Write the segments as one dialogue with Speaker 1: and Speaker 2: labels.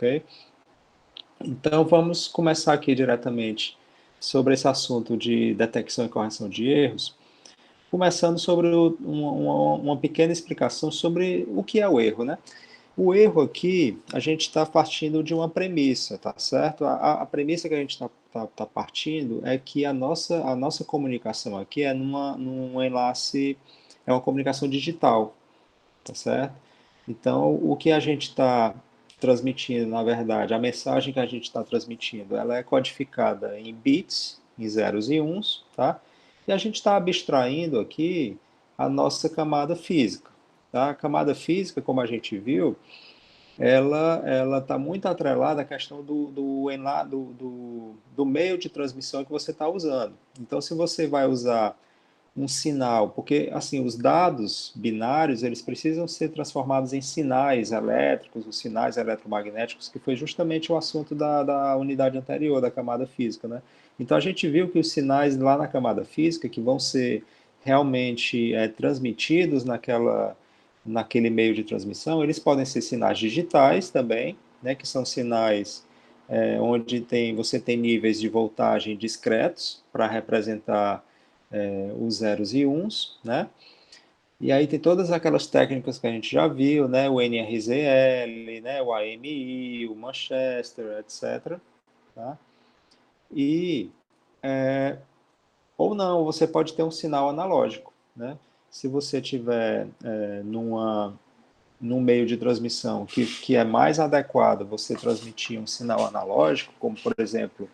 Speaker 1: ok? Então, vamos começar aqui diretamente sobre esse assunto de detecção e correção de erros, começando sobre uma pequena explicação sobre o que é o erro, né? O erro aqui, a gente está partindo de uma premissa, tá certo? A premissa que a gente está partindo é que a nossa comunicação aqui é num enlace, é uma comunicação digital, tá certo? Então, o que a gente está transmitindo, na verdade, a mensagem que a gente está transmitindo, ela é codificada em bits, em zeros e uns, tá? E a gente está abstraindo aqui a nossa camada física, tá? A camada física, como a gente viu, ela está muito atrelada à questão do meio de transmissão que você está usando. Então, se você vai usar um sinal, porque assim os dados binários eles precisam ser transformados em sinais elétricos, os sinais eletromagnéticos, que foi justamente o assunto da unidade anterior, da camada física, né? Então a gente viu que os sinais lá na camada física, que vão ser realmente transmitidos naquele meio de transmissão, eles podem ser sinais digitais também, né, que são sinais onde você tem níveis de voltagem discretos para representar os zeros e uns, né? E aí tem todas aquelas técnicas que a gente já viu, né? O NRZL, né? O AMI, o Manchester, etc. Tá? E ou não, você pode ter um sinal analógico, né? Se você tiver num meio de transmissão que é mais adequado você transmitir um sinal analógico, como por exemplo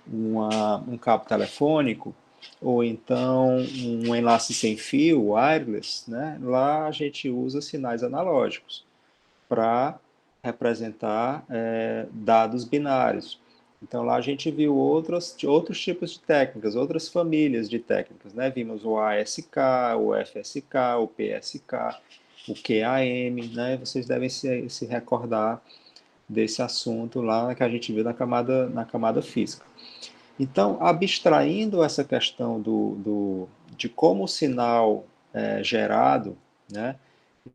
Speaker 1: um cabo telefônico, ou então um enlace sem fio, wireless, né? Lá a gente usa sinais analógicos para representar dados binários. Então lá a gente viu outros tipos de técnicas, outras famílias de técnicas, né? Vimos o ASK, o FSK, o PSK, o QAM, né? Vocês devem se recordar desse assunto lá que a gente viu na camada física. Então, abstraindo essa questão de como o sinal é gerado, né,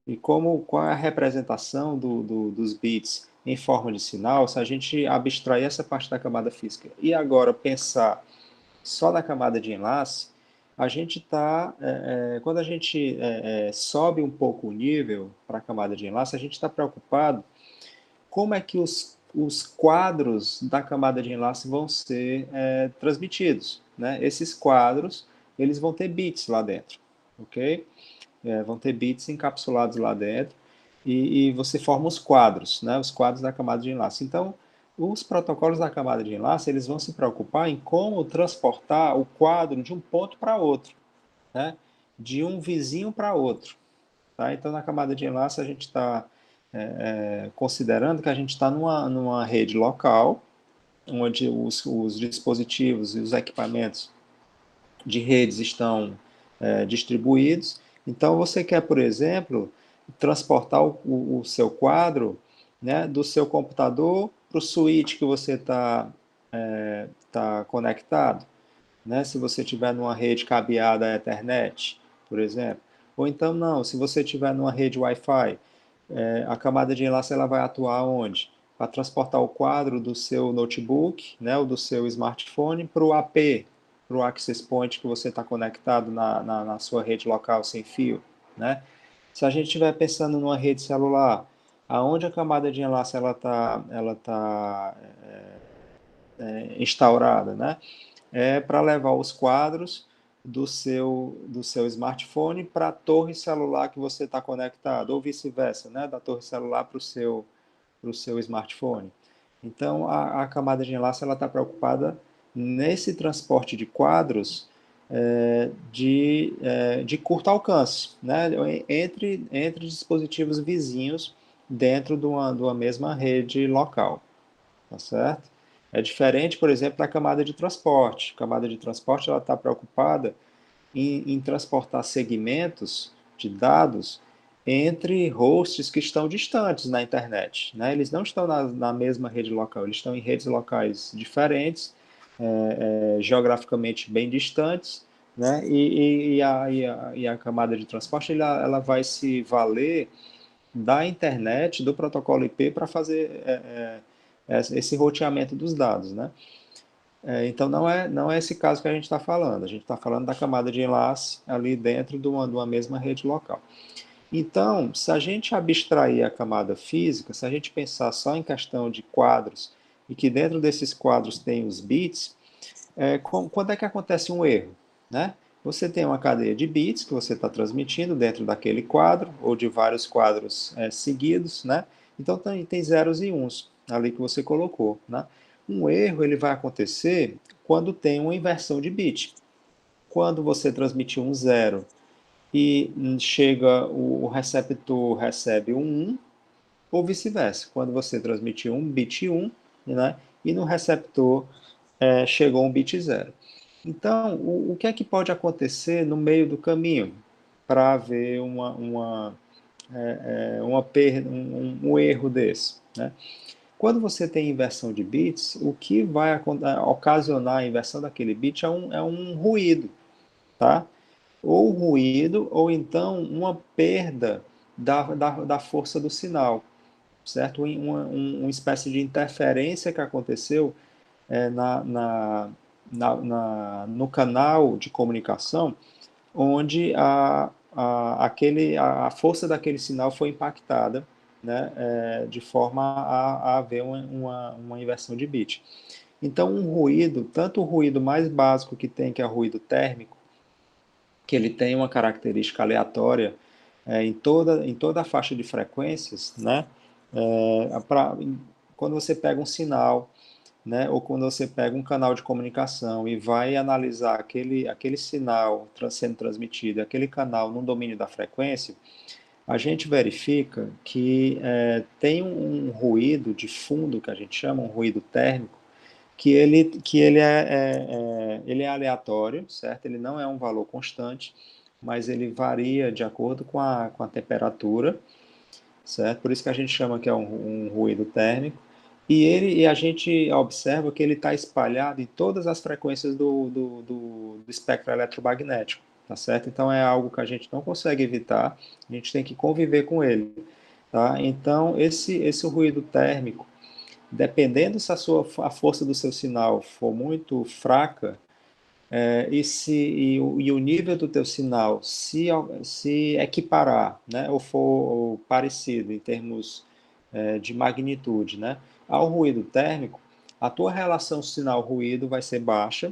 Speaker 1: e qual é a representação dos bits em forma de sinal, se a gente abstrair essa parte da camada física e agora pensar só na camada de enlace, a gente está, quando a gente sobe um pouco o nível para a camada de enlace, a gente está preocupado como é que os quadros da camada de enlace vão ser transmitidos, né? Esses quadros, eles vão ter bits lá dentro, ok? Vão ter bits encapsulados lá dentro e você forma os quadros, né? Os quadros da camada de enlace. Então, os protocolos da camada de enlace, eles vão se preocupar em como transportar o quadro de um ponto para outro, né? De um vizinho para outro, tá? Então, na camada de enlace, a gente está considerando que a gente está numa rede local, onde os dispositivos e os equipamentos de redes estão distribuídos. Então, você quer, por exemplo, transportar o seu quadro, né, do seu computador para o switch que você tá conectado, né? Se você tiver numa rede cabeada à Ethernet, por exemplo. Ou então não, se você tiver numa rede Wi-Fi, a camada de enlace ela vai atuar onde? Para transportar o quadro do seu notebook, né, ou do seu smartphone para o AP, para o access point que você está conectado na sua rede local sem fio, né? Se a gente estiver pensando numa rede celular, aonde a camada de enlace ela tá instaurada, né? Para levar os quadros do seu smartphone para a torre celular que você está conectado, ou vice-versa, né? Da torre celular para o seu smartphone. Então, a camada de enlace está preocupada nesse transporte de quadros de curto alcance, né? Entre dispositivos vizinhos dentro de uma mesma rede local, tá certo? É diferente, por exemplo, da camada de transporte. A camada de transporte ela está preocupada em transportar segmentos de dados entre hosts que estão distantes na internet, né? Eles não estão na mesma rede local, eles estão em redes locais diferentes, geograficamente bem distantes, né? E a camada de transporte ela vai se valer da internet, do protocolo IP, para fazer esse roteamento dos dados, né? Então, não é esse caso que a gente está falando. A gente está falando da camada de enlace ali dentro de uma mesma rede local. Então, se a gente abstrair a camada física, se a gente pensar só em questão de quadros, e que dentro desses quadros tem os bits, quando é que acontece um erro? Né? Você tem uma cadeia de bits que você está transmitindo dentro daquele quadro, ou de vários quadros seguidos, né? Então tem zeros e uns ali que você colocou. Né? Um erro ele vai acontecer quando tem uma inversão de bit. Quando você transmitir um zero e chega o receptor recebe um 1, ou vice-versa. Quando você transmitir um bit 1, né, e no receptor chegou um bit 0. Então, o que é que pode acontecer no meio do caminho para haver um erro desse? Né? Quando você tem inversão de bits, o que vai ocasionar a inversão daquele bit é um ruído, tá? Ou ruído, ou então uma perda da força do sinal, certo? Uma espécie de interferência que aconteceu no canal de comunicação, onde a força daquele sinal foi impactada, né, de forma a haver uma inversão de bit. Então, um ruído, tanto o ruído mais básico que é o ruído térmico, que ele tem uma característica aleatória em toda a faixa de frequências, né? Quando você pega um sinal, né, ou quando você pega um canal de comunicação e vai analisar aquele sinal sendo transmitido, aquele canal no domínio da frequência, a gente verifica que tem um ruído de fundo, que a gente chama um ruído térmico, que ele é aleatório, certo? Ele não é um valor constante, mas ele varia de acordo com a temperatura, certo? Por isso que a gente chama que é um ruído térmico. E a gente observa que ele está espalhado em todas as frequências do espectro eletromagnético, tá certo? Então é algo que a gente não consegue evitar, a gente tem que conviver com ele, tá? Então esse ruído térmico, dependendo se a força do seu sinal for muito fraca, e o nível do teu sinal se equiparar, né, ou for parecido em termos de magnitude, né, ao ruído térmico, a tua relação sinal-ruído vai ser baixa,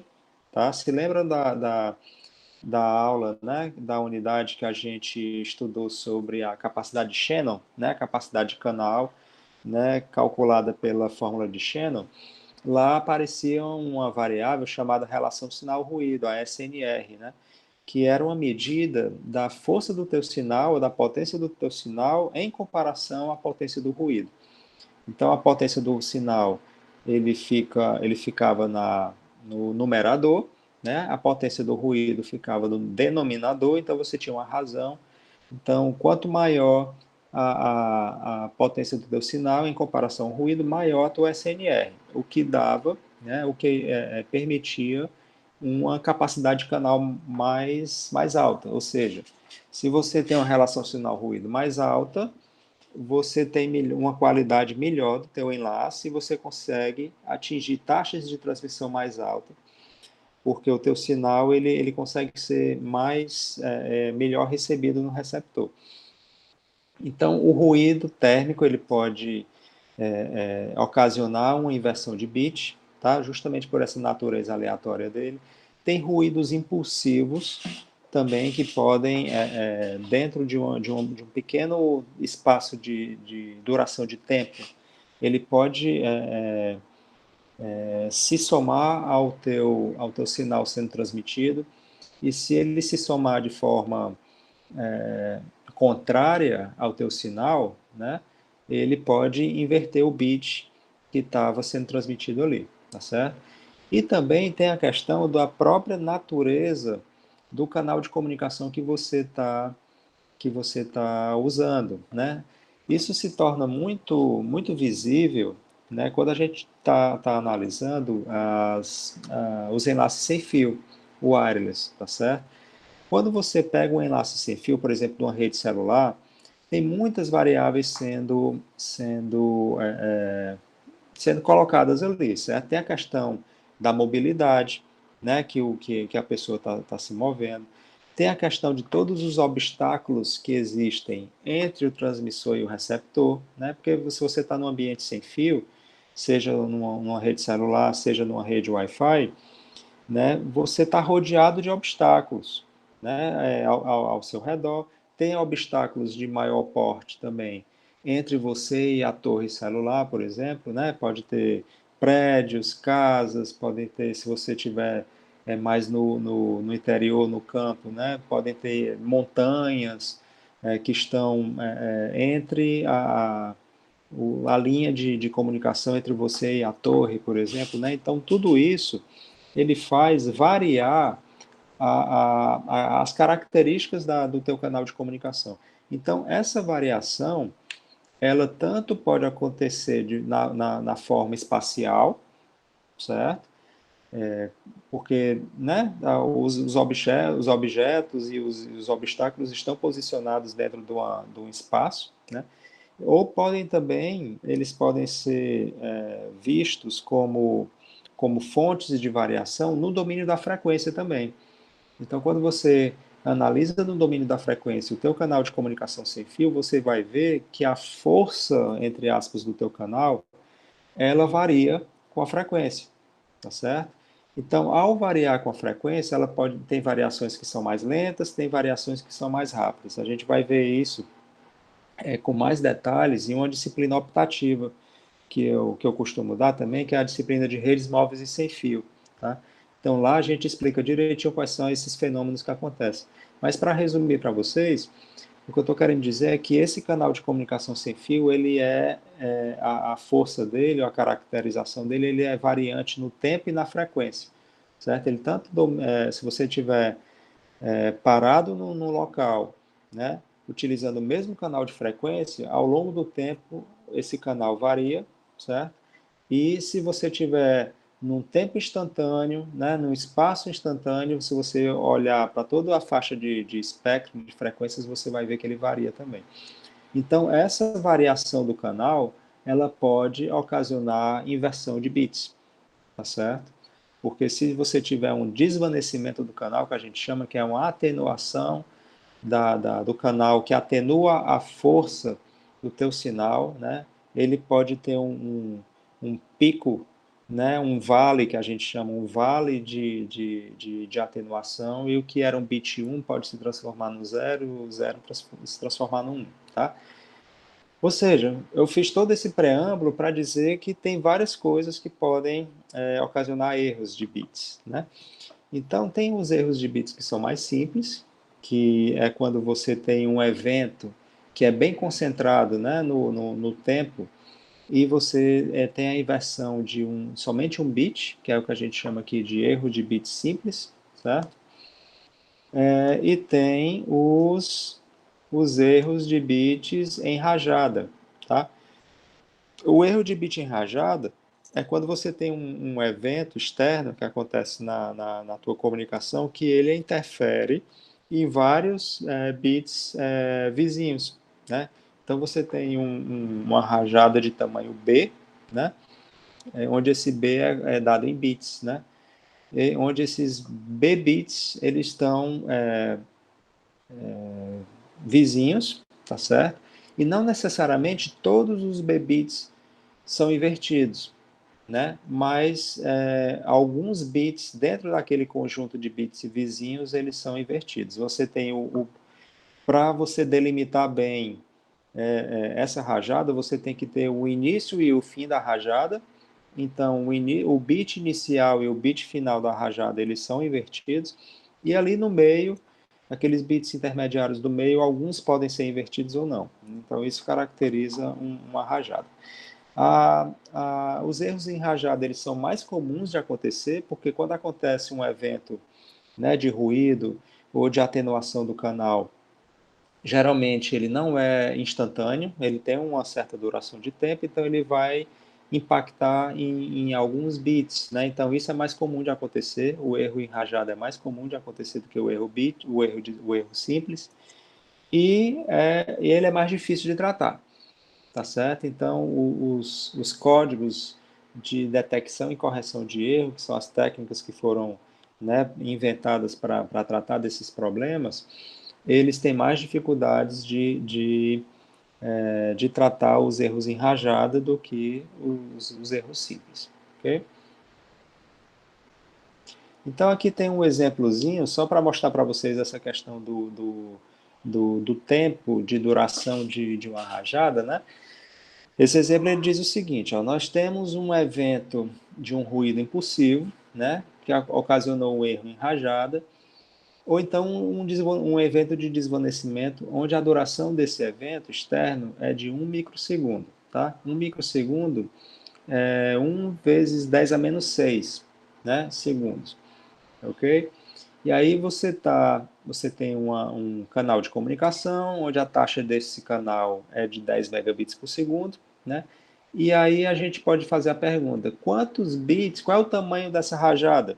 Speaker 1: tá? Se lembra da aula, né, da unidade que a gente estudou sobre a capacidade de Shannon, né, a capacidade de canal, né, calculada pela fórmula de Shannon? Lá aparecia uma variável chamada relação sinal-ruído, a SNR, né? Que era uma medida da força do teu sinal, ou da potência do teu sinal, em comparação à potência do ruído. Então, a potência do sinal ele ficava no numerador, né? A potência do ruído ficava no denominador, então você tinha uma razão. Então, quanto maior a potência do teu sinal em comparação ao ruído, maior a tua SNR, o que dava, né, o que permitia uma capacidade de canal mais alta. Ou seja, se você tem uma relação sinal-ruído mais alta, você tem uma qualidade melhor do teu enlace e você consegue atingir taxas de transmissão mais altas, porque o teu sinal ele consegue ser melhor recebido no receptor. Então, o ruído térmico ele pode ocasionar uma inversão de bit, tá? Justamente por essa natureza aleatória dele. Tem ruídos impulsivos também que podem, dentro de um pequeno espaço de duração de tempo, ele pode se somar ao teu sinal sendo transmitido, e se ele se somar de forma contrária ao teu sinal, né, ele pode inverter o bit que estava sendo transmitido ali, tá certo? E também tem a questão da própria natureza do canal de comunicação que você tá usando, né? Isso se torna muito muito visível, né, quando a gente tá analisando os enlaces sem fio, o wireless, tá certo? Quando você pega um enlace sem fio, por exemplo, de uma rede celular, tem muitas variáveis sendo sendo colocadas ali, certo? Tem a questão da mobilidade, né, que a pessoa está se movendo. Tem a questão de todos os obstáculos que existem entre o transmissor e o receptor, né? Porque se você está num ambiente sem fio, seja numa rede celular, seja numa rede Wi-Fi, né? Você está rodeado de obstáculos, né? Ao seu redor. Tem obstáculos de maior porte também entre você e a torre celular, por exemplo, né? Pode ter prédios, casas, podem ter, se você tiver mais no interior, no campo, né? Podem ter montanhas que estão entre a linha de comunicação entre você e a torre, por exemplo, né? Então, tudo isso ele faz variar as características do teu canal de comunicação. Então, essa variação, ela tanto pode acontecer na forma espacial, certo? Porque né, os objetos e os obstáculos estão posicionados dentro de um espaço, né? Ou podem também, eles podem ser vistos como fontes de variação no domínio da frequência também. Então, quando você analisa no domínio da frequência o teu canal de comunicação sem fio, você vai ver que a força, entre aspas, do teu canal, ela varia com a frequência, tá certo? Então, ao variar com a frequência, ela pode tem variações que são mais lentas, tem variações que são mais rápidas. A gente vai ver isso com mais detalhes em uma disciplina optativa que eu costumo dar também, que é a disciplina de redes móveis e sem fio. Tá? Então lá a gente explica direitinho quais são esses fenômenos que acontecem. Mas para resumir para vocês, o que eu estou querendo dizer é que esse canal de comunicação sem fio, ele a força dele, a caracterização dele, ele é variante no tempo e na frequência, certo? Ele tanto, se você tiver parado no local, né, utilizando o mesmo canal de frequência, ao longo do tempo esse canal varia, certo? E se você tiver num tempo instantâneo, né, num espaço instantâneo, se você olhar para toda a faixa de espectro de frequências, você vai ver que ele varia também. Então, essa variação do canal, ela pode ocasionar inversão de bits, tá certo? Porque se você tiver um desvanecimento do canal, que a gente chama que é uma atenuação do canal, que atenua a força do teu sinal, né? Ele pode ter um pico, né? Um vale, que a gente chama um vale de atenuação, e o que era um bit 1 pode se transformar no 0, o 0 se transformar no 1, tá? Ou seja, eu fiz todo esse preâmbulo para dizer que tem várias coisas que podem ocasionar erros de bits, né? Então, tem os erros de bits que são mais simples, que é quando você tem um evento que é bem concentrado, né, no tempo, e você tem a inversão de somente um bit, que é o que a gente chama aqui de erro de bit simples, certo? E tem os erros de bits em rajada, tá? O erro de bit em rajada é quando você tem um evento externo que acontece na tua comunicação que ele interfere em vários bits vizinhos, né? Então você tem uma rajada de tamanho B, né? Onde esse B é dado em bits, né? E onde esses B bits eles estão vizinhos, tá certo? E não necessariamente todos os B bits são invertidos, né? Mas alguns bits dentro daquele conjunto de bits vizinhos eles são invertidos. Você tem para você delimitar bem essa rajada, você tem que ter o início e o fim da rajada. Então, o bit inicial e o bit final da rajada eles são invertidos. E ali no meio, aqueles bits intermediários do meio, alguns podem ser invertidos ou não. Então, isso caracteriza uma rajada. Os erros em rajada eles são mais comuns de acontecer, porque quando acontece um evento, né, de ruído ou de atenuação do canal, geralmente ele não é instantâneo, ele tem uma certa duração de tempo, então ele vai impactar em alguns bits, né? Então isso é mais comum de acontecer, o erro em rajada é mais comum de acontecer do que o erro bit, o erro simples, e ele é mais difícil de tratar. Tá certo? Então, os códigos de detecção e correção de erro, que são as técnicas que foram, né, inventadas para tratar desses problemas, eles têm mais dificuldades de tratar os erros em rajada do que os erros simples. Okay? Então, aqui tem um exemplozinho, só para mostrar para vocês essa questão do tempo de duração de uma rajada, né? Esse exemplo ele diz o seguinte, ó, nós temos um evento de um ruído impulsivo, né, que ocasionou um erro em rajada, ou então um evento de desvanecimento, onde a duração desse evento externo é de 1 microsegundo. Tá? 1 microsegundo é 1 vezes 10 a menos 6, né, segundos. Ok? E aí você tem um canal de comunicação, onde a taxa desse canal é de 10 megabits por segundo, né? E aí a gente pode fazer a pergunta, quantos bits, qual é o tamanho dessa rajada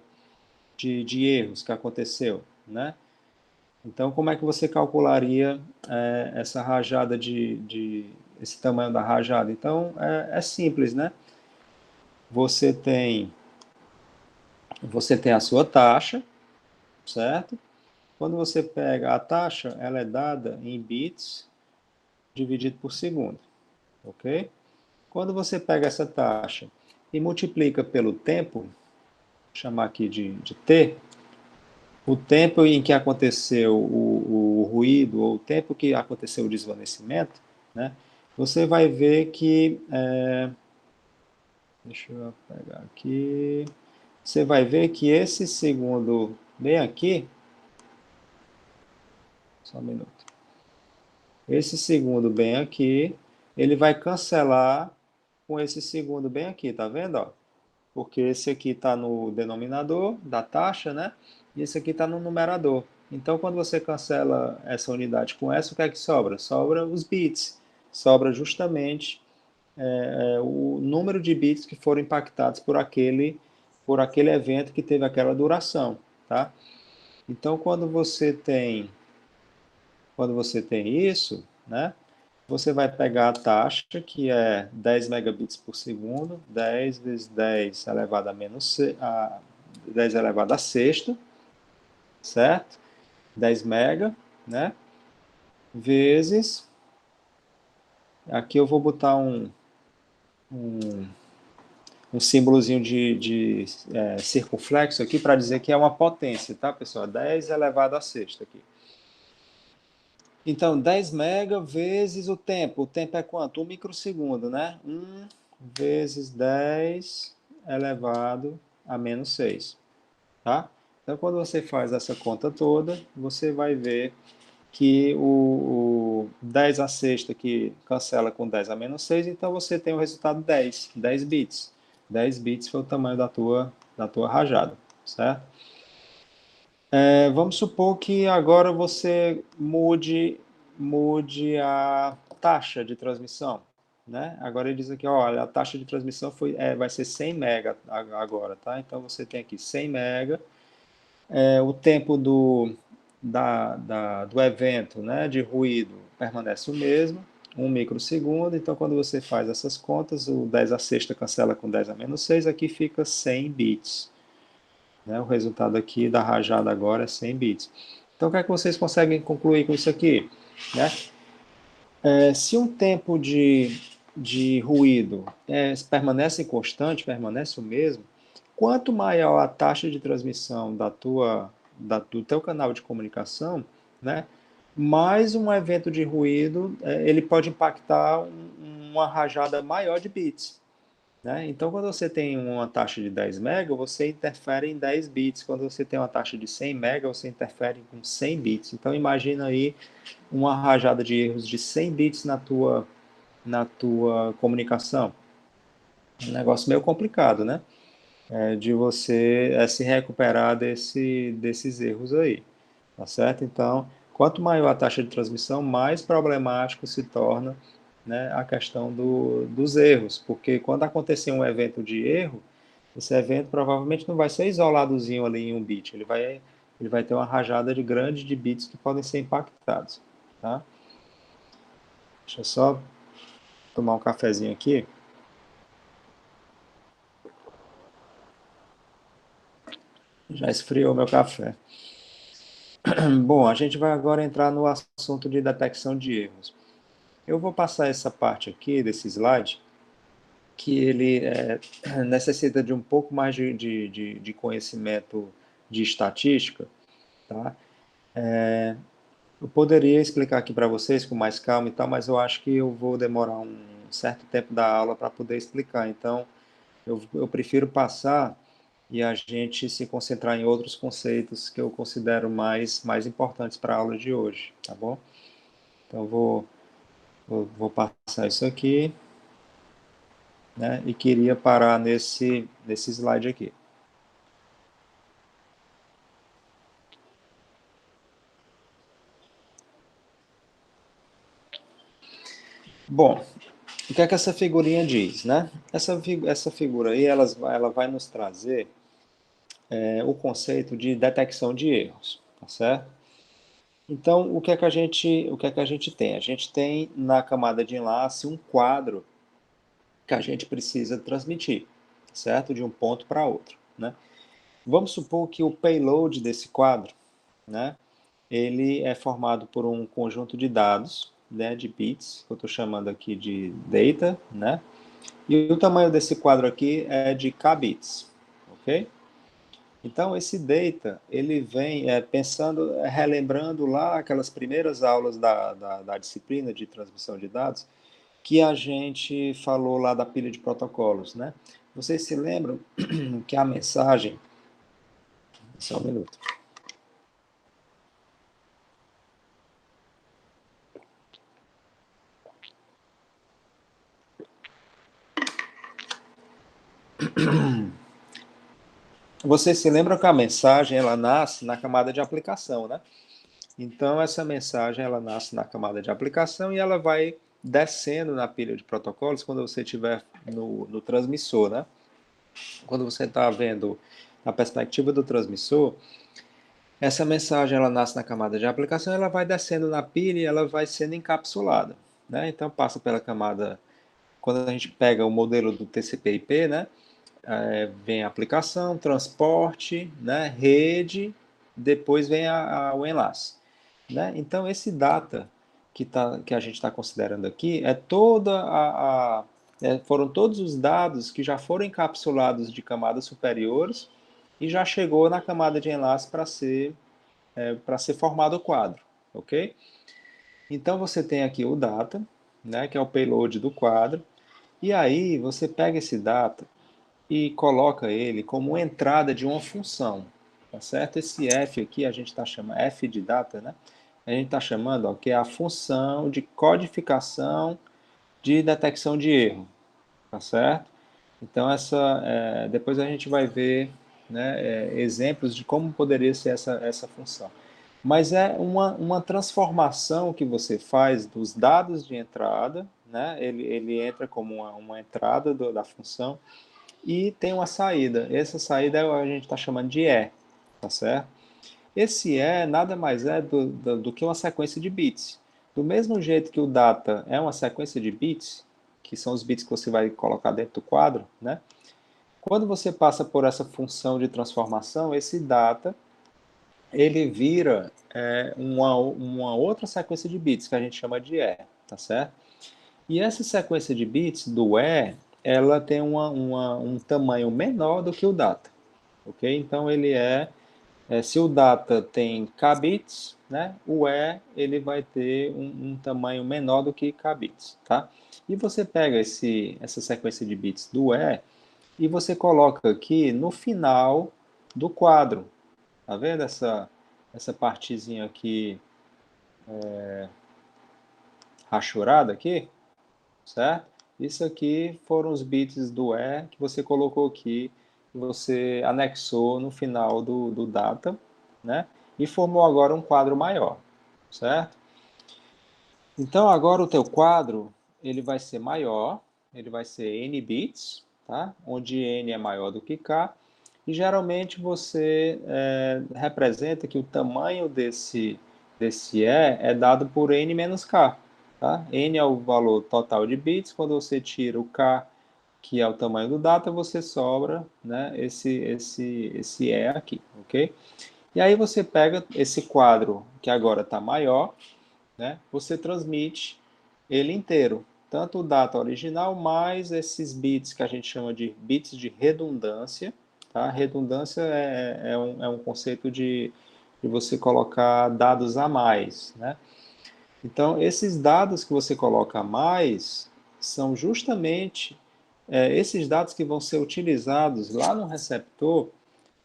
Speaker 1: de erros que aconteceu, né? Então, como é que você calcularia essa rajada esse tamanho da rajada? Então, é simples, né? Você tem, você tem a sua taxa, certo? Quando você pega a taxa, ela é dada em bits dividido por segundo, ok? Quando você pega essa taxa e multiplica pelo tempo, vou chamar aqui de t, o tempo em que aconteceu o ruído ou o tempo que aconteceu o desvanecimento, né? Você vai ver que, deixa eu pegar aqui, você vai ver que esse segundo bem aqui, só um minuto. Esse segundo bem aqui, ele vai cancelar com esse segundo bem aqui, tá vendo? Ó? Porque esse aqui está no denominador da taxa, né? E esse aqui está no numerador. Então, quando você cancela essa unidade com essa, o que é que sobra? Sobra os bits. Sobra justamente o número de bits que foram impactados por aquele evento que teve aquela duração, tá? Então, quando você tem isso, né? Você vai pegar a taxa, que é 10 megabits por segundo, 10 vezes 10 elevado a menos 10 elevado a sexto, certo? 10 mega, né? Vezes, aqui eu vou botar um, um símbolozinho de circunflexo aqui para dizer que é uma potência, tá, pessoal? 10 elevado a sexta aqui. Então, 10 mega vezes o tempo. O tempo é quanto? 1 microsegundo, né? 1 vezes 10 elevado a menos 6. Tá? Então, quando você faz essa conta toda, você vai ver que o 10 a sexta que cancela com 10 a menos 6, então você tem o resultado 10 bits. 10 bits foi o tamanho da tua rajada, certo? Vamos supor que agora você mude a taxa de transmissão, né? Agora ele diz aqui, olha, a taxa de transmissão vai ser 100 mega agora, tá? Então você tem aqui 100 mega, o tempo do evento, né, de ruído permanece o mesmo, 1 microsegundo, então quando você faz essas contas, o 10 a sexta cancela com 10 a menos 6, aqui fica 100 bits. Né? O resultado aqui da rajada agora é 100 bits. Então, o que é que vocês conseguem concluir com isso aqui? Né? Se um tempo de ruído permanece constante, permanece o mesmo, quanto maior a taxa de transmissão do teu canal de comunicação, né, mais um evento de ruído ele pode impactar uma rajada maior de bits. Né? Então, quando você tem uma taxa de 10 mega, você interfere em 10 bits. Quando você tem uma taxa de 100 mega, você interfere com 100 bits. Então, imagina aí uma rajada de erros de 100 bits na tua comunicação. Um negócio meio complicado, né? De você se recuperar desses erros aí. Tá certo? Então, quanto maior a taxa de transmissão, mais problemático se torna, né, a questão dos erros, porque quando acontecer um evento de erro, esse evento provavelmente não vai ser isoladozinho ali em um bit, ele vai ter uma rajada grande de bits que podem ser impactados. Tá? Deixa eu só tomar um cafezinho aqui. Já esfriou meu café. Bom, a gente vai agora entrar no assunto de detecção de erros. Eu vou passar essa parte aqui desse slide, que ele necessita de um pouco mais de conhecimento de estatística, tá? Eu poderia explicar aqui para vocês com mais calma e tal, mas eu acho que eu vou demorar um certo tempo da aula para poder explicar. Então, eu prefiro passar e a gente se concentrar em outros conceitos que eu considero mais importantes para a aula de hoje, tá bom? Então, vou passar isso aqui, né? E queria parar nesse slide aqui. Bom, o que é que essa figurinha diz, né? Essa figura aí, ela vai nos trazer o conceito de detecção de erros, tá certo? Então, o que é que a gente tem? A gente tem na camada de enlace um quadro que a gente precisa transmitir, certo? De um ponto para outro, né? Vamos supor que o payload desse quadro, né? Ele é formado por um conjunto de dados, né? De bits, que eu estou chamando aqui de data, né? E o tamanho desse quadro aqui é de k bits, ok? Então, esse data, ele vem pensando, relembrando lá aquelas primeiras aulas da disciplina de transmissão de dados, que a gente falou lá da pilha de protocolos, né? Vocês se lembram que a mensagem... Só um minuto. Vocês se lembram que a mensagem, ela nasce na camada de aplicação, né? Então, essa mensagem, ela nasce na camada de aplicação e ela vai descendo na pilha de protocolos quando você estiver no transmissor, né? Quando você está vendo a perspectiva do transmissor, essa mensagem ela nasce na camada de aplicação, ela vai descendo na pilha e ela vai sendo encapsulada, né? Então passa pela camada, quando a gente pega o modelo do TCP/IP, né? Vem a aplicação, transporte, né? Rede, depois vem o enlace, né? Então esse data que a gente está considerando aqui é toda foram todos os dados que já foram encapsulados de camadas superiores e já chegou na camada de enlace para ser formado o quadro, ok? Então você tem aqui o data, né, que é o payload do quadro, e aí você pega esse data e coloca ele como entrada de uma função, tá certo? Esse f aqui a gente está chamando f de data, né? A gente está chamando, ó, que é a função de codificação de detecção de erro, tá certo? Então depois a gente vai ver, né, exemplos de como poderia ser essa função. Mas é uma transformação que você faz dos dados de entrada, né? Ele entra como uma entrada da função e tem uma saída. Essa saída a gente está chamando de E, tá certo? Esse E nada mais é do que uma sequência de bits. Do mesmo jeito que o data é uma sequência de bits, que são os bits que você vai colocar dentro do quadro, né? Quando você passa por essa função de transformação, esse data ele vira uma outra sequência de bits que a gente chama de E, tá certo? E essa sequência de bits do E, ela tem um tamanho menor do que o data, ok? Então ele se o data tem k bits, né, o E ele vai ter um tamanho menor do que k bits, tá? E você pega essa sequência de bits do E você coloca aqui no final do quadro. Tá vendo essa partezinha aqui rachurada aqui? Certo? Isso aqui foram os bits do E que você colocou aqui, que você anexou no final do data, né? E formou agora um quadro maior, certo? Então agora o teu quadro, ele vai ser maior, ele vai ser n bits, tá? Onde n é maior do que k, e geralmente você representa que o tamanho desse E é dado por n menos k, tá? N é o valor total de bits, quando você tira o k que é o tamanho do data, você sobra, né, esse E aqui, ok? E aí você pega esse quadro que agora está maior, né, você transmite ele inteiro, tanto o data original mais esses bits que a gente chama de bits de redundância. Tá? Redundância é um conceito de você colocar dados a mais, né? Então, esses dados que você coloca a mais são justamente esses dados que vão ser utilizados lá no receptor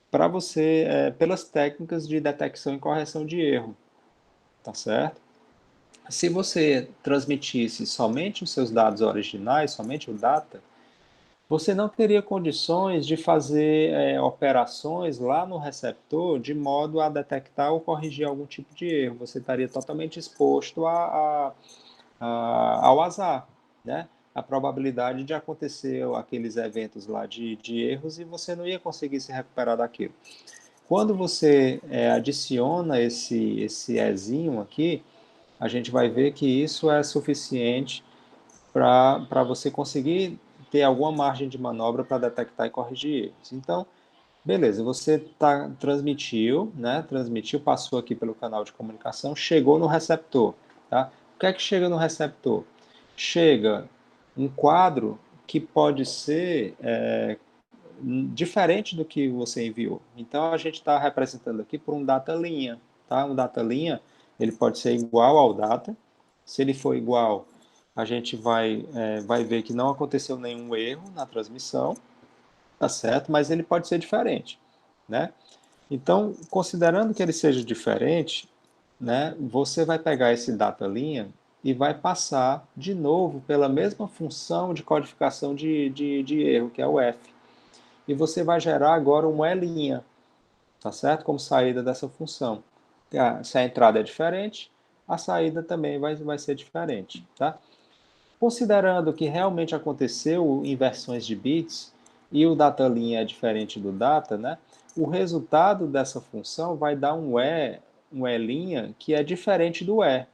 Speaker 1: para você, pelas técnicas de detecção e correção de erro, tá certo? Se você transmitisse somente os seus dados originais, somente o data, você não teria condições de fazer operações lá no receptor de modo a detectar ou corrigir algum tipo de erro. Você estaria totalmente exposto ao azar, né? A probabilidade de acontecer aqueles eventos lá de erros e você não ia conseguir se recuperar daquilo. Quando você adiciona esse Ezinho aqui, a gente vai ver que isso é suficiente para você conseguir ter alguma margem de manobra para detectar e corrigir erros. Então, beleza, você transmitiu, né? Transmitiu, passou aqui pelo canal de comunicação, chegou no receptor, tá? O que é que chega no receptor? Chega um quadro que pode ser diferente do que você enviou. Então, a gente está representando aqui por um data linha, tá? Um data linha, ele pode ser igual ao data. Se ele for igual, a gente vai ver que não aconteceu nenhum erro na transmissão, tá certo? Mas ele pode ser diferente, né? Então, considerando que ele seja diferente, né, você vai pegar esse data linha e vai passar de novo pela mesma função de codificação de erro, que é o F. E você vai gerar agora um E', tá certo? Como saída dessa função. Se a entrada é diferente, a saída também vai ser diferente, tá? Considerando que realmente aconteceu inversões de bits e o data linha é diferente do data, né? O resultado dessa função vai dar um E' que é diferente do E,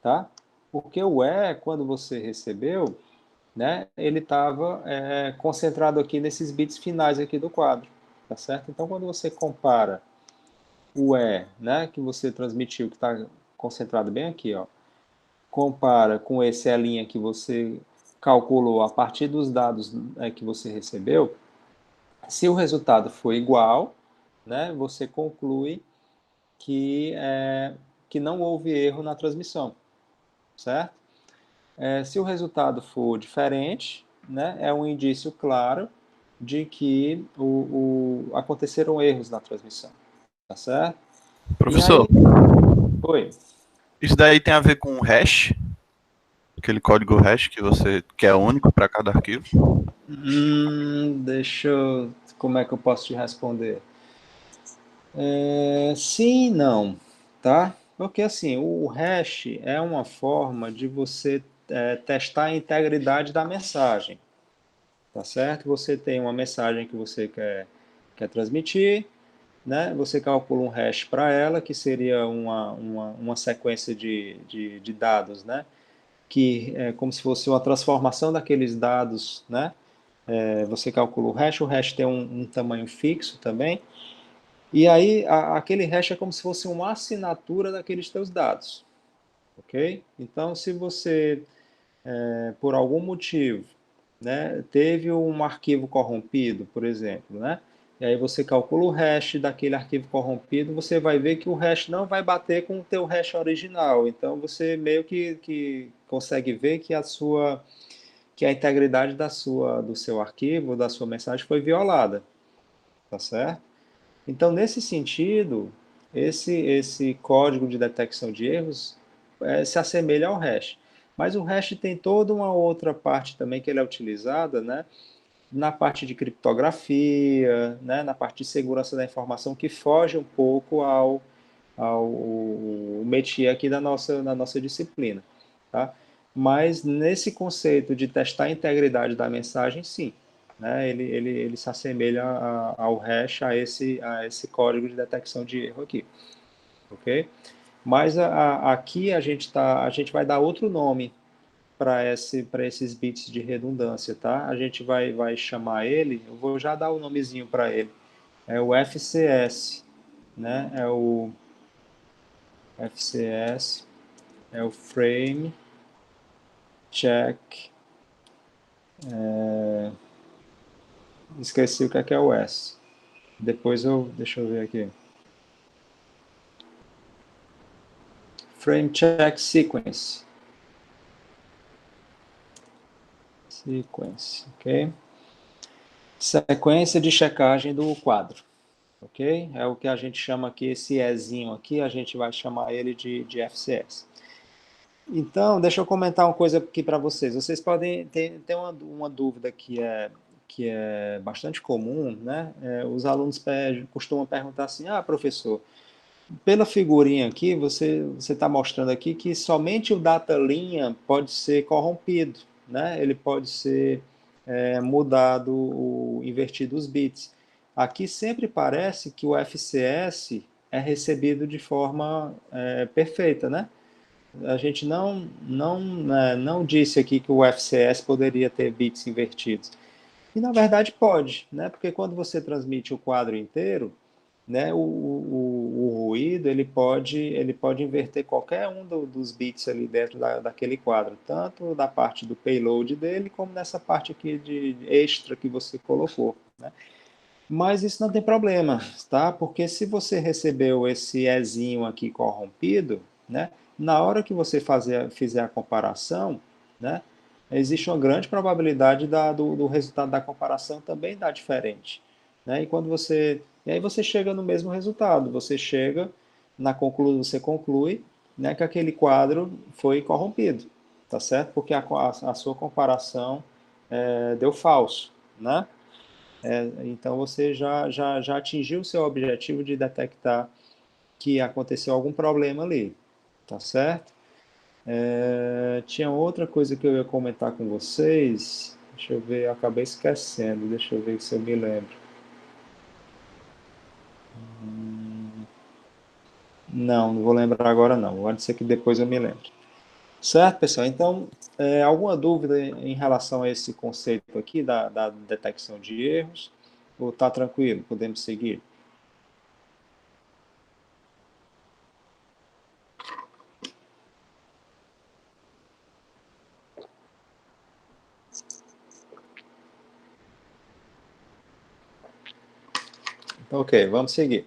Speaker 1: tá? Porque o E, quando você recebeu, né, ele estava concentrado aqui nesses bits finais aqui do quadro, tá certo? Então, quando você compara o E, né, que você transmitiu, que está concentrado bem aqui, ó, compara com esse E' que você calculou a partir dos dados que você recebeu, se o resultado for igual, né, você conclui que não houve erro na transmissão, certo? Se o resultado for diferente, né, é um indício claro de que aconteceram erros na transmissão, tá certo? E
Speaker 2: Professor,
Speaker 1: aí, foi.
Speaker 2: isso daí tem a ver com o hash, aquele código hash que é único para cada arquivo?
Speaker 1: Deixa eu. Como é que eu posso te responder? Sim e não, tá? Porque assim, o hash é uma forma de você testar a integridade da mensagem, tá certo? Você tem uma mensagem que você quer transmitir, né? Você calcula um hash para ela, que seria uma sequência de dados, né? Que é como se fosse uma transformação daqueles dados, né? Você calcula o hash tem um tamanho fixo também, e aí aquele hash é como se fosse uma assinatura daqueles teus dados, ok? Então, se você, por algum motivo, né, teve um arquivo corrompido, por exemplo, né? E aí você calcula o hash daquele arquivo corrompido, você vai ver que o hash não vai bater com o teu hash original. Então você meio que consegue ver que a integridade do seu arquivo, da sua mensagem foi violada, tá certo? Então, nesse sentido, esse código de detecção de erros se assemelha ao hash. Mas o hash tem toda uma outra parte também que ele é utilizada, né, na parte de criptografia, né, na parte de segurança da informação, que foge um pouco ao métier aqui da nossa disciplina. Tá? Mas nesse conceito de testar a integridade da mensagem, sim. Né? Ele se assemelha ao hash, a esse código de detecção de erro aqui. Ok? Mas aqui a gente vai dar outro nome para esses bits de redundância, tá? A gente vai chamar ele, eu vou já dar o nomezinho para ele, é o FCS, né? É o FCS, é o Frame Check, esqueci o que é o S. Depois deixa eu ver aqui. Frame Check Sequence. Sequence, ok? Sequência de checagem do quadro, ok? É o que a gente chama aqui, esse Ezinho aqui, a gente vai chamar ele de FCS. Então, deixa eu comentar uma coisa aqui para vocês. Vocês podem ter uma dúvida que é bastante comum, né? Os alunos costumam perguntar assim, professor, pela figurinha aqui, você está mostrando aqui que somente o data linha pode ser corrompido, né? Ele pode ser mudado, invertido os bits. Aqui sempre parece que o FCS é recebido de forma perfeita, né? A gente não disse aqui que o FCS poderia ter bits invertidos. E na verdade pode, né? Porque quando você transmite o quadro inteiro, né, o ruído ele pode inverter qualquer um dos bits ali dentro daquele quadro, tanto da parte do payload dele, como nessa parte aqui de extra que você colocou, né? Mas isso não tem problema, tá? Porque se você recebeu esse Ezinho aqui corrompido, né, na hora que você fizer a comparação, né, existe uma grande probabilidade do resultado da comparação também dar diferente, né? E aí você chega no mesmo resultado, você conclui, né, que aquele quadro foi corrompido, tá certo? Porque a sua comparação deu falso, né? Então você já atingiu o seu objetivo de detectar que aconteceu algum problema ali, tá certo? Tinha outra coisa que eu ia comentar com vocês, deixa eu ver, eu acabei esquecendo, deixa eu ver se eu me lembro. Não vou lembrar agora não, pode ser que depois eu me lembre. Certo, pessoal? Então, alguma dúvida em relação a esse conceito aqui da detecção de erros? Ou está tranquilo? Podemos seguir? Então, ok, vamos seguir.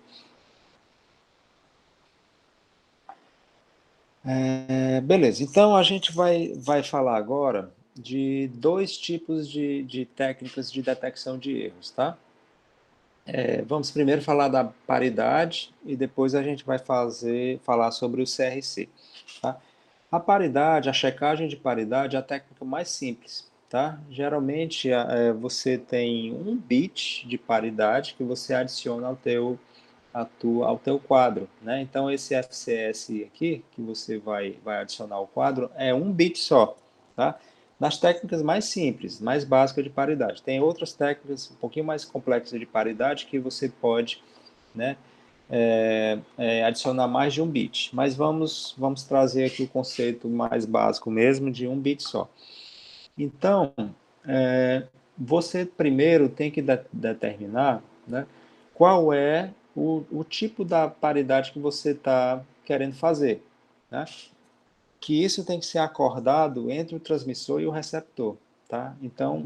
Speaker 1: Beleza, então a gente vai falar agora de dois tipos de técnicas de detecção de erros, tá? Vamos primeiro falar da paridade e depois a gente vai falar sobre o CRC, tá? A paridade, a checagem de paridade é a técnica mais simples, tá? Geralmente você tem um bit de paridade que você adiciona ao teu quadro, né? Então esse FCS aqui que você vai adicionar ao quadro é um bit só, tá? Nas técnicas mais simples, mais básicas de paridade. Tem outras técnicas um pouquinho mais complexas de paridade que você pode, né, adicionar mais de um bit. Mas vamos trazer aqui o conceito mais básico mesmo de um bit só. Então, você primeiro tem que determinar, né, qual é o tipo da paridade que você está querendo fazer, né? Que isso tem que ser acordado entre o transmissor e o receptor, tá? Então,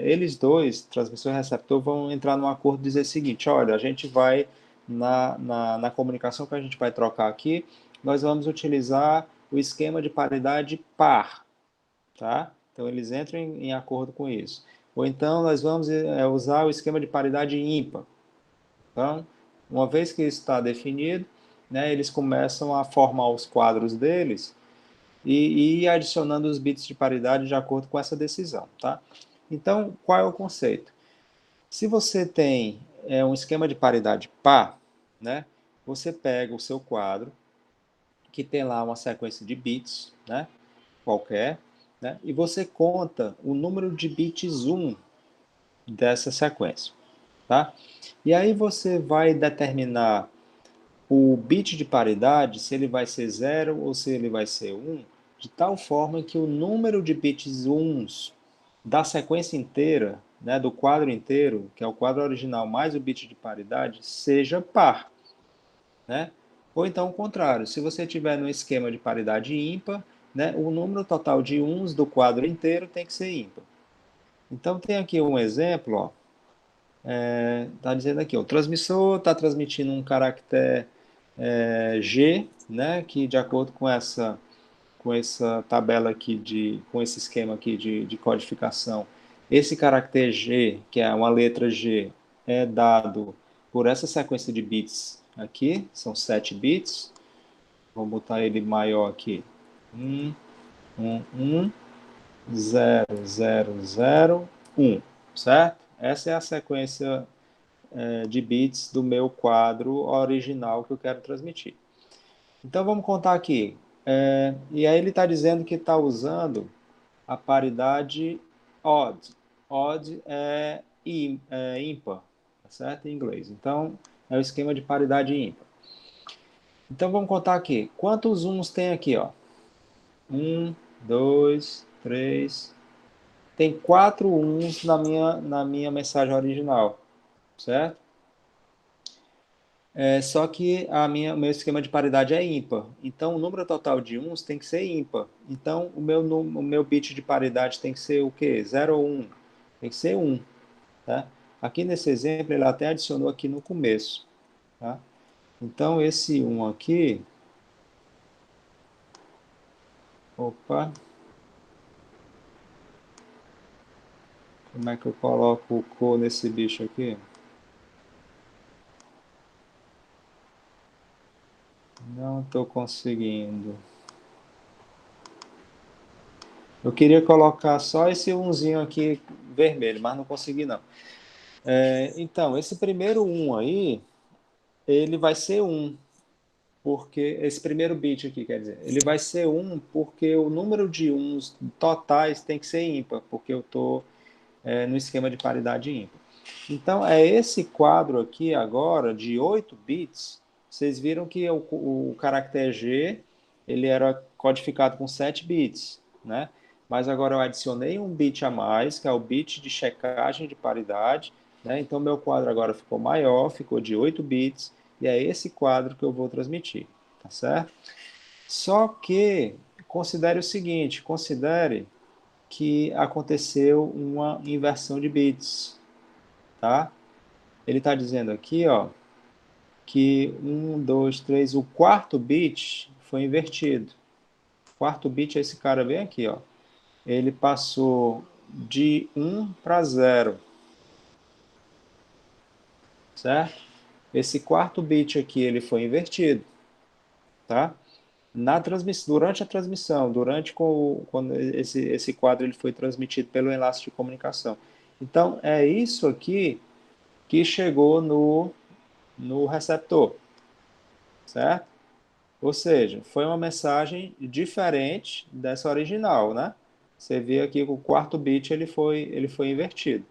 Speaker 1: eles dois, transmissor e receptor, vão entrar num acordo e dizer o seguinte, olha, a gente vai, na comunicação que a gente vai trocar aqui, nós vamos utilizar o esquema de paridade par, tá? Então, eles entram em acordo com isso. Ou então, nós vamos usar o esquema de paridade ímpar. Então, uma vez que isso está definido, né, eles começam a formar os quadros deles e ir adicionando os bits de paridade de acordo com essa decisão, tá? Então, qual é o conceito? Se você tem um esquema de paridade par, né, você pega o seu quadro, que tem lá uma sequência de bits, né, qualquer, né, e você conta o número de bits 1 dessa sequência, tá? E aí você vai determinar o bit de paridade, se ele vai ser 0 ou se ele vai ser 1, de tal forma que o número de bits uns da sequência inteira, né, do quadro inteiro, que é o quadro original mais o bit de paridade, seja par, né? Ou então o contrário, se você tiver no esquema de paridade ímpar, né, o número total de uns do quadro inteiro tem que ser ímpar. Então tem aqui um exemplo, ó. Tá dizendo aqui, o transmissor está transmitindo um caractere G, né, que de acordo com essa tabela aqui, com esse esquema aqui de codificação, esse caractere G, que é uma letra G, é dado por essa sequência de bits aqui, são 7 bits. Vou botar ele maior aqui. 1, 1, 1, 0, 0, 0, 1, certo? Essa é a sequência de bits do meu quadro original que eu quero transmitir. Então vamos contar aqui. E aí ele está dizendo que está usando a paridade odd. Odd é ímpar, tá certo? Em inglês. Então é o esquema de paridade ímpar. Então vamos contar aqui. Quantos uns tem aqui, ó? 1, 2, 3. Tem 4 uns na minha mensagem original, certo? Só que o meu esquema de paridade é ímpar. Então, o número total de uns tem que ser ímpar. Então, o meu bit de paridade tem que ser o quê? 0 ou 1? Tem que ser 1. Tá? Aqui nesse exemplo, ele até adicionou aqui no começo. Tá? Então, esse 1 aqui... Opa! Como é que eu coloco o cor nesse bicho aqui? Não estou conseguindo. Eu queria colocar só esse umzinho aqui vermelho, mas não consegui não. Então, esse primeiro 1 aí, ele vai ser 1, porque esse primeiro bit aqui, quer dizer, ele vai ser 1 porque o número de uns totais tem que ser ímpar, porque eu estou no esquema de paridade ímpar. Então, é esse quadro aqui agora, de 8 bits, vocês viram que o caractere G, ele era codificado com 7 bits, né? Mas agora eu adicionei um bit a mais, que é o bit de checagem de paridade, né? Então, meu quadro agora ficou maior, ficou de 8 bits, e é esse quadro que eu vou transmitir, tá certo? Só que, considere o seguinte, considere que aconteceu uma inversão de bits, tá? Ele está dizendo aqui, ó, que 1, 2, 3, o quarto bit foi invertido. O quarto bit é esse cara bem aqui, ó. Ele passou de 1 para 0, certo? Esse quarto bit aqui, ele foi invertido, tá? Durante a transmissão, quando esse quadro ele foi transmitido pelo enlace de comunicação. Então, é isso aqui que chegou no receptor, certo? Ou seja, foi uma mensagem diferente dessa original, né? Você vê aqui que o quarto bit ele foi invertido.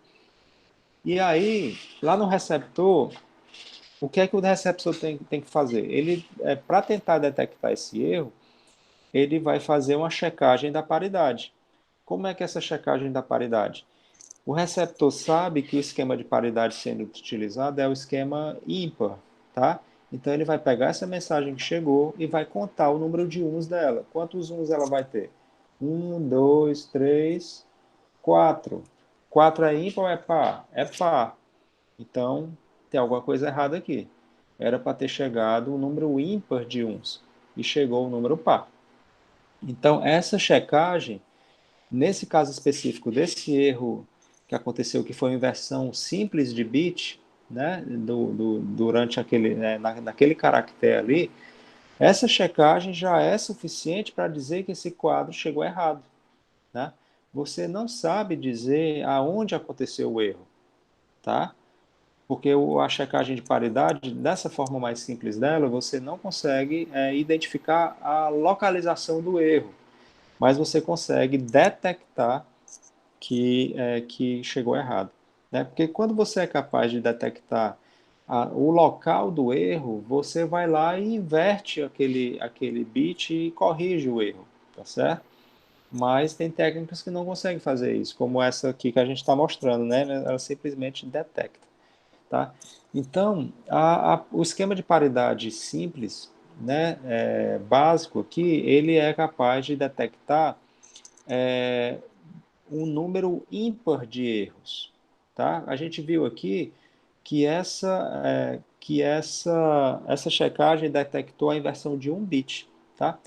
Speaker 1: E aí, lá no receptor, o que é que o receptor tem que fazer? Ele, para tentar detectar esse erro, ele vai fazer uma checagem da paridade. Como é que é essa checagem da paridade? O receptor sabe que o esquema de paridade sendo utilizado é o esquema ímpar, tá? Então ele vai pegar essa mensagem que chegou e vai contar o número de uns dela. Quantos uns ela vai ter? 1, 2, 3, 4. 4 é ímpar ou é par? É par. Então tem alguma coisa errada aqui. Era para ter chegado o número ímpar de uns e chegou o número par. Então essa checagem, nesse caso específico desse erro que aconteceu, que foi uma inversão simples de bit, né, durante naquele caractere ali, essa checagem já é suficiente para dizer que esse quadro chegou errado, né? Você não sabe dizer aonde aconteceu o erro, tá? Porque a checagem de paridade, dessa forma mais simples dela, você não consegue identificar a localização do erro, mas você consegue detectar que chegou errado, né? Porque quando você é capaz de detectar o local do erro, você vai lá e inverte aquele bit e corrige o erro, tá certo? Mas tem técnicas que não conseguem fazer isso, como essa aqui que a gente está mostrando, né? Ela simplesmente detecta, tá? Então, o esquema de paridade simples, né, básico aqui, ele é capaz de detectar um número ímpar de erros, tá? A gente viu aqui que essa checagem detectou a inversão de um bit, tá?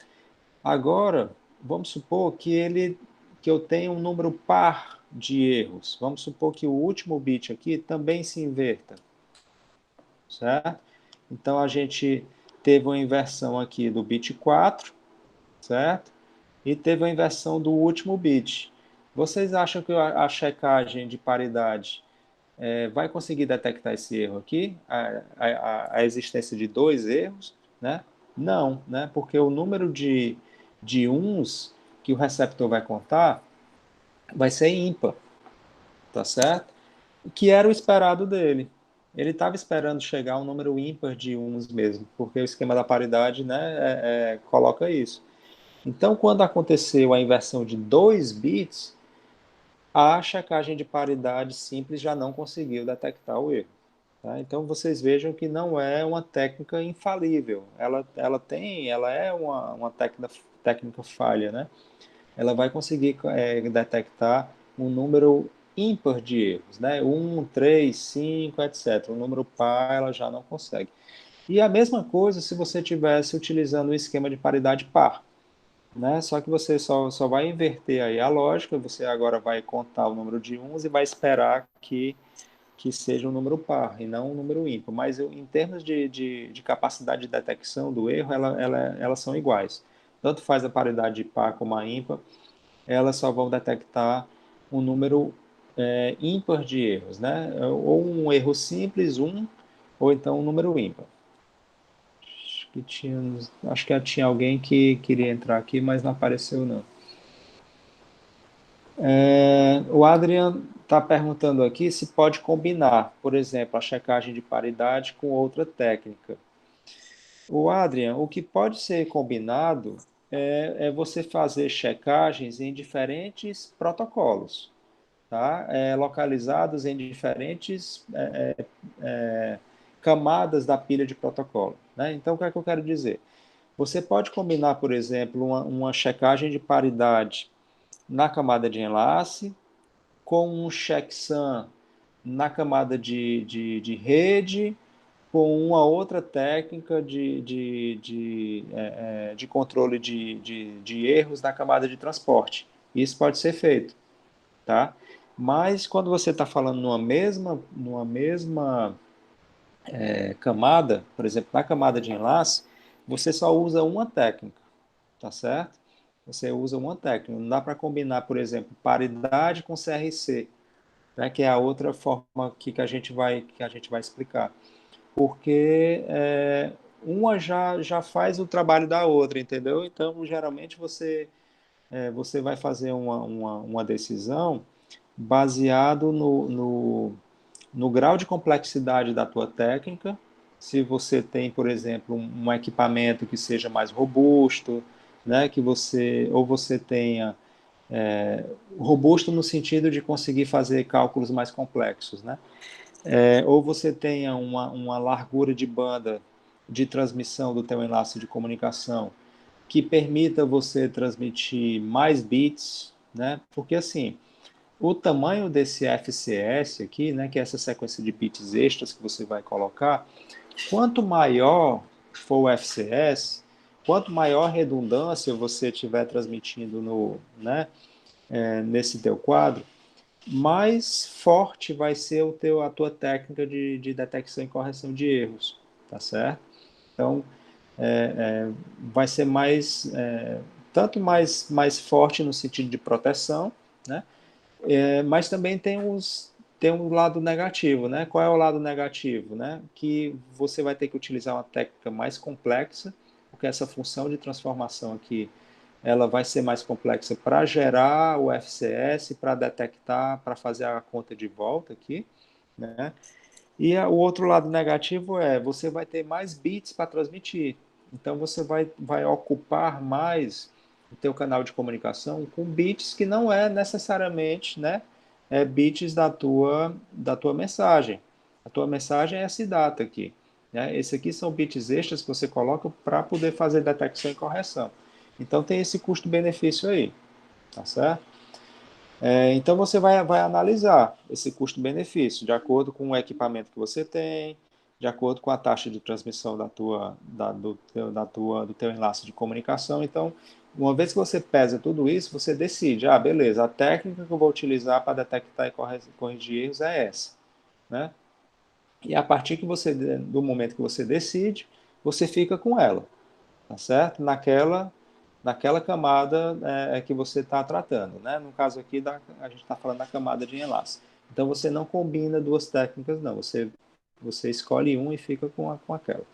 Speaker 1: Agora, vamos supor que eu tenha um número par de erros. Vamos supor que o último bit aqui também se inverta, certo? Então, a gente teve uma inversão aqui do bit 4, certo? E teve a inversão do último bit. Vocês acham que a checagem de paridade vai conseguir detectar esse erro aqui? A existência de dois erros? Né? Não, né? Porque o número de uns que o receptor vai contar vai ser ímpar, tá certo? O que era o esperado dele. Ele estava esperando chegar a um número ímpar de uns mesmo, porque o esquema da paridade, né, coloca isso. Então, quando aconteceu a inversão de 2 bits, a checagem de paridade simples já não conseguiu detectar o erro. Tá? Então, vocês vejam que não é uma técnica infalível. Ela é uma técnica falha, né? Ela vai conseguir detectar um número ímpar de erros, né? 1, 3, 5, etc. O número par ela já não consegue. E a mesma coisa se você estivesse utilizando o esquema de paridade par, né? Só que você só vai inverter aí a lógica, você agora vai contar o número de uns e vai esperar que seja um número par e não um número ímpar. Mas em termos de capacidade de detecção do erro, elas são iguais. Tanto faz a paridade de par como a ímpar, elas só vão detectar um número ímpar de erros, né? Ou um erro simples, ou então um número ímpar. Acho que tinha alguém que queria entrar aqui, mas não apareceu não. O Adrian está perguntando aqui se pode combinar, por exemplo, a checagem de paridade com outra técnica. O Adrian, o que pode ser combinado é você fazer checagens em diferentes protocolos, tá? Localizados em diferentes camadas da pilha de protocolo, né? Então, o que é que eu quero dizer? Você pode combinar, por exemplo, uma checagem de paridade na camada de enlace, com um checksum na camada de rede, com uma outra técnica de controle de erros na camada de transporte. Isso pode ser feito, tá? Mas quando você está falando numa mesma camada, por exemplo, na camada de enlace, você só usa uma técnica, tá certo? Você usa uma técnica. Não dá para combinar, por exemplo, paridade com CRC, né, que é a outra forma aqui que a gente vai explicar. Porque uma já faz o trabalho da outra, entendeu? Então, geralmente, você vai fazer uma decisão baseado no grau de complexidade da tua técnica. Se você tem, por exemplo, um equipamento que seja mais robusto, né, ou você tenha robusto no sentido de conseguir fazer cálculos mais complexos, né? Ou você tenha uma largura de banda de transmissão do teu enlace de comunicação que permita você transmitir mais bits, né? Porque assim, o tamanho desse FCS aqui, né, que é essa sequência de bits extras que você vai colocar, quanto maior for o FCS, quanto maior redundância você estiver transmitindo nesse teu quadro, mais forte vai ser a tua técnica de detecção e correção de erros, tá certo? Então, vai ser tanto mais forte no sentido de proteção, né? Mas também tem um lado negativo, né? Qual é o lado negativo, né? Que você vai ter que utilizar uma técnica mais complexa, porque essa função de transformação aqui, ela vai ser mais complexa para gerar o FCS, para detectar, para fazer a conta de volta aqui, né? E o outro lado negativo você vai ter mais bits para transmitir. Então você vai ocupar mais o teu canal de comunicação com bits que não é necessariamente, né, bits da tua mensagem. A tua mensagem é esse data aqui. Né? Esse aqui são bits extras que você coloca para poder fazer detecção e correção. Então tem esse custo-benefício aí, tá certo? Então você vai analisar esse custo-benefício de acordo com o equipamento que você tem, de acordo com a taxa de transmissão do teu enlace de comunicação. Então, uma vez que você pesa tudo isso, você decide, beleza, a técnica que eu vou utilizar para detectar e corrigir erros é essa, né? E a partir do momento que você decide, você fica com ela, tá certo? Naquela camada que você está tratando, né? No caso aqui, a gente está falando da camada de enlace. Então, você não combina duas técnicas, não. Você escolhe um e fica com aquela.